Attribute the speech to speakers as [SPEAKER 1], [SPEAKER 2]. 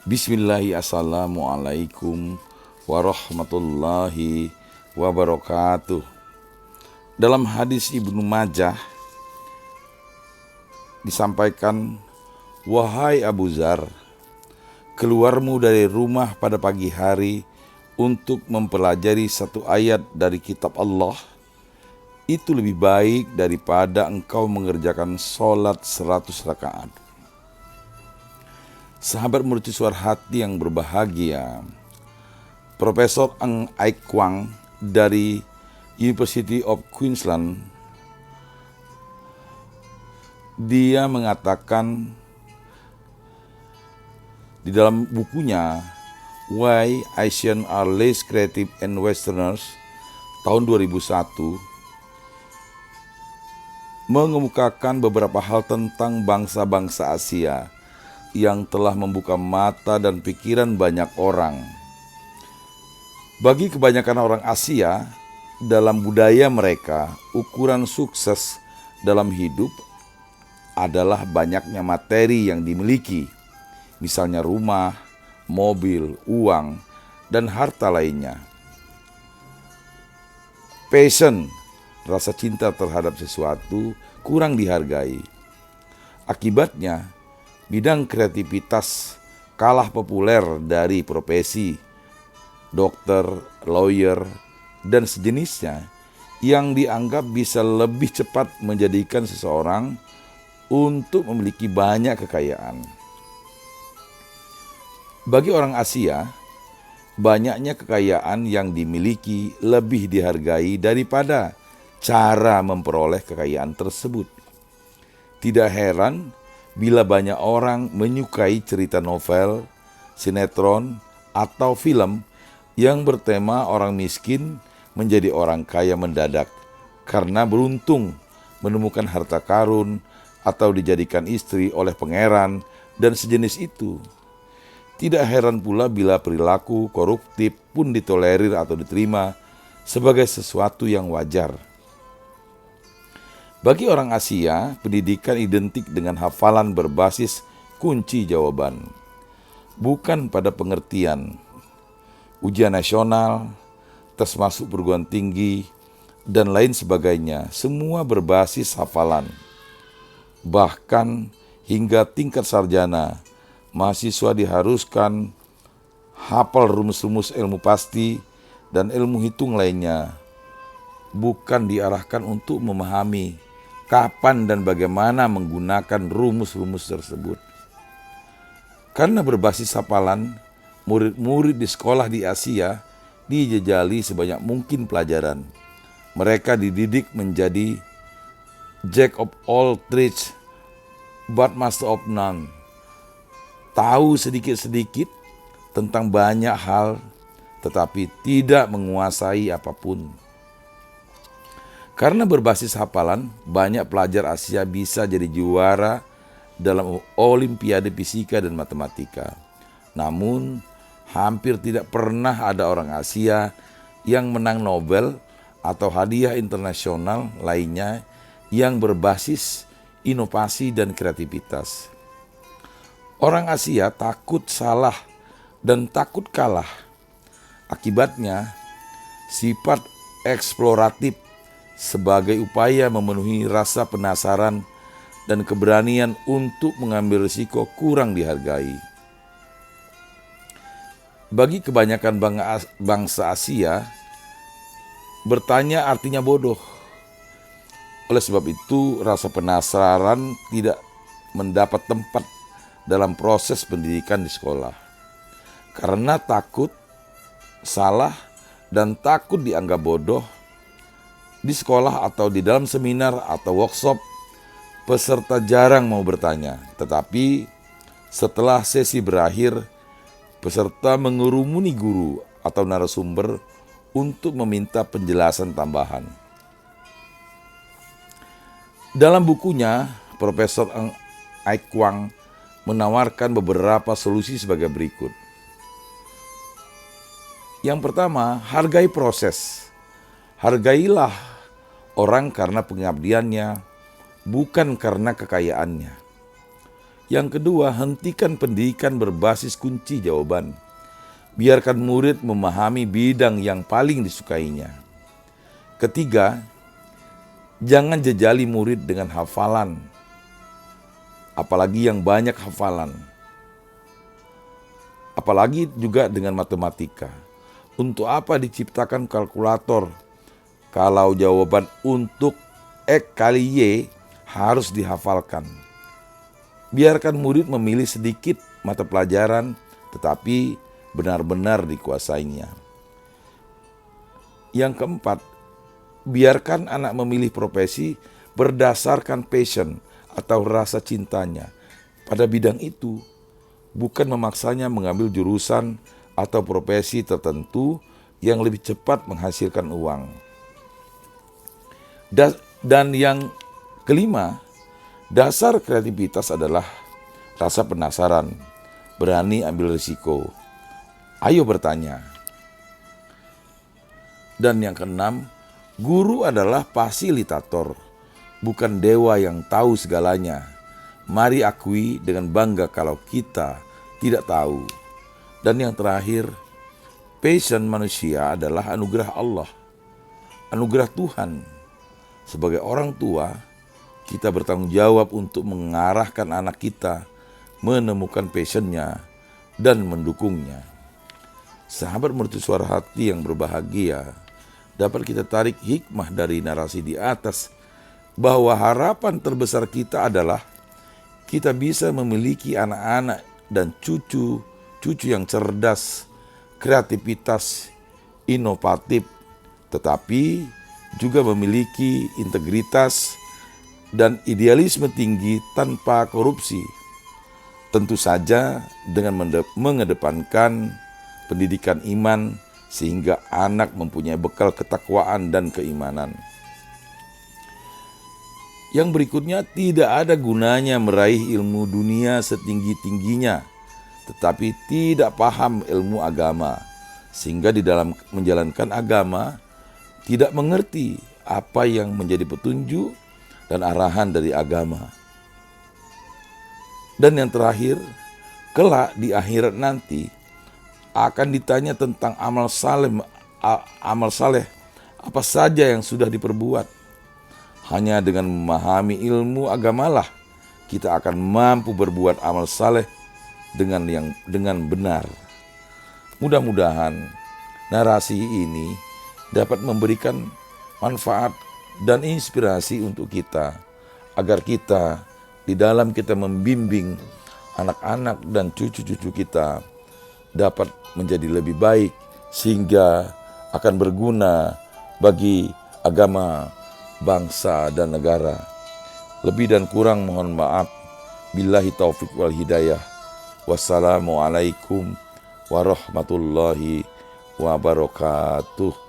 [SPEAKER 1] Bismillahirrahmanirrahim. Assalamualaikum warahmatullahi wabarakatuh. Dalam hadis Ibnu Majah disampaikan, "Wahai Abu Dzar, keluarmu dari rumah pada pagi hari untuk mempelajari satu ayat dari kitab Allah, itu lebih baik daripada engkau mengerjakan sholat 100 rakaat. Sahabat mercusuar hati yang berbahagia, Profesor Ng Ai Kwang dari University of Queensland, dia mengatakan di dalam bukunya Why Asians Are Less Creative and Westerners tahun 2001, mengemukakan beberapa hal tentang bangsa-bangsa Asia yang telah membuka mata dan pikiran banyak orang. Bagi kebanyakan orang Asia, dalam budaya mereka, ukuran sukses dalam hidup adalah banyaknya materi yang dimiliki, misalnya rumah, mobil, uang, dan harta lainnya. Passion, rasa cinta terhadap sesuatu, kurang dihargai. Akibatnya, bidang kreativitas kalah populer dari profesi dokter, lawyer, dan sejenisnya yang dianggap bisa lebih cepat menjadikan seseorang untuk memiliki banyak kekayaan. Bagi orang Asia, banyaknya kekayaan yang dimiliki lebih dihargai daripada cara memperoleh kekayaan tersebut. Tidak heran bila banyak orang menyukai cerita novel, sinetron, atau film yang bertema orang miskin menjadi orang kaya mendadak karena beruntung menemukan harta karun atau dijadikan istri oleh pangeran dan sejenis itu. Tidak heran pula bila perilaku koruptif pun ditolerir atau diterima sebagai sesuatu yang wajar. Bagi orang Asia, pendidikan identik dengan hafalan berbasis kunci jawaban, bukan pada pengertian. Ujian nasional, tes masuk perguruan tinggi, dan lain sebagainya, semua berbasis hafalan. Bahkan hingga tingkat sarjana, mahasiswa diharuskan hafal rumus-rumus ilmu pasti dan ilmu hitung lainnya, bukan diarahkan untuk memahami kapan dan bagaimana menggunakan rumus-rumus tersebut. Karena berbasis hafalan, murid-murid di sekolah di Asia dijejali sebanyak mungkin pelajaran. Mereka dididik menjadi Jack of all trades, but master of none. Tahu sedikit-sedikit tentang banyak hal, tetapi tidak menguasai apapun. Karena berbasis hafalan, banyak pelajar Asia bisa jadi juara dalam olimpiade fisika dan matematika. Namun, hampir tidak pernah ada orang Asia yang menang Nobel atau hadiah internasional lainnya yang berbasis inovasi dan kreativitas. Orang Asia takut salah dan takut kalah. Akibatnya, sifat eksploratif sebagai upaya memenuhi rasa penasaran dan keberanian untuk mengambil risiko kurang dihargai. Bagi kebanyakan bangsa Asia, bertanya artinya bodoh. Oleh sebab itu, rasa penasaran tidak mendapat tempat dalam proses pendidikan di sekolah. Karena takut salah dan takut dianggap bodoh, di sekolah atau di dalam seminar atau workshop, peserta jarang mau bertanya. Tetapi setelah sesi berakhir, peserta mengerumuni guru atau narasumber untuk meminta penjelasan tambahan. Dalam bukunya, Profesor Ng Ai Kwang menawarkan beberapa solusi sebagai berikut. Yang pertama, hargai proses. Hargailah orang karena pengabdiannya, bukan karena kekayaannya. Yang kedua, hentikan pendidikan berbasis kunci jawaban. Biarkan murid memahami bidang yang paling disukainya. Ketiga, jangan jejali murid dengan hafalan, apalagi yang banyak hafalan. Apalagi juga dengan matematika. Untuk apa diciptakan kalkulator kalau jawaban untuk X kali Y harus dihafalkan? Biarkan murid memilih sedikit mata pelajaran, tetapi benar-benar dikuasainya. Yang keempat, biarkan anak memilih profesi berdasarkan passion atau rasa cintanya pada bidang itu, bukan memaksanya mengambil jurusan atau profesi tertentu yang lebih cepat menghasilkan uang. Dan yang kelima, dasar kreativitas adalah rasa penasaran, berani ambil risiko. Ayo bertanya. Dan yang keenam, guru adalah fasilitator, bukan dewa yang tahu segalanya. Mari akui dengan bangga kalau kita tidak tahu. Dan yang terakhir, passion manusia adalah anugerah Allah, anugerah Tuhan. Sebagai orang tua, kita bertanggung jawab untuk mengarahkan anak kita menemukan passionnya dan mendukungnya. Sahabat mercusuar hati yang berbahagia, dapat kita tarik hikmah dari narasi di atas bahwa harapan terbesar kita adalah kita bisa memiliki anak-anak dan cucu yang cerdas, kreativitas, inovatif, tetapi juga memiliki integritas dan idealisme tinggi tanpa korupsi. Tentu saja dengan mengedepankan pendidikan iman sehingga anak mempunyai bekal ketakwaan dan keimanan. Yang berikutnya, tidak ada gunanya meraih ilmu dunia setinggi-tingginya tetapi tidak paham ilmu agama, sehingga di dalam menjalankan agama tidak mengerti apa yang menjadi petunjuk dan arahan dari agama. Dan yang terakhir, kelak di akhirat nanti akan ditanya tentang amal saleh apa saja yang sudah diperbuat. Hanya dengan memahami ilmu agamalah kita akan mampu berbuat amal saleh dengan benar. Mudah-mudahan narasi ini dapat memberikan manfaat dan inspirasi untuk kita, agar kita di dalam kita membimbing anak-anak dan cucu-cucu kita dapat menjadi lebih baik, sehingga akan berguna bagi agama, bangsa, dan negara. Lebih dan kurang mohon maaf. Billahi taufik wal hidayah. Wassalamualaikum warahmatullahi wabarakatuh.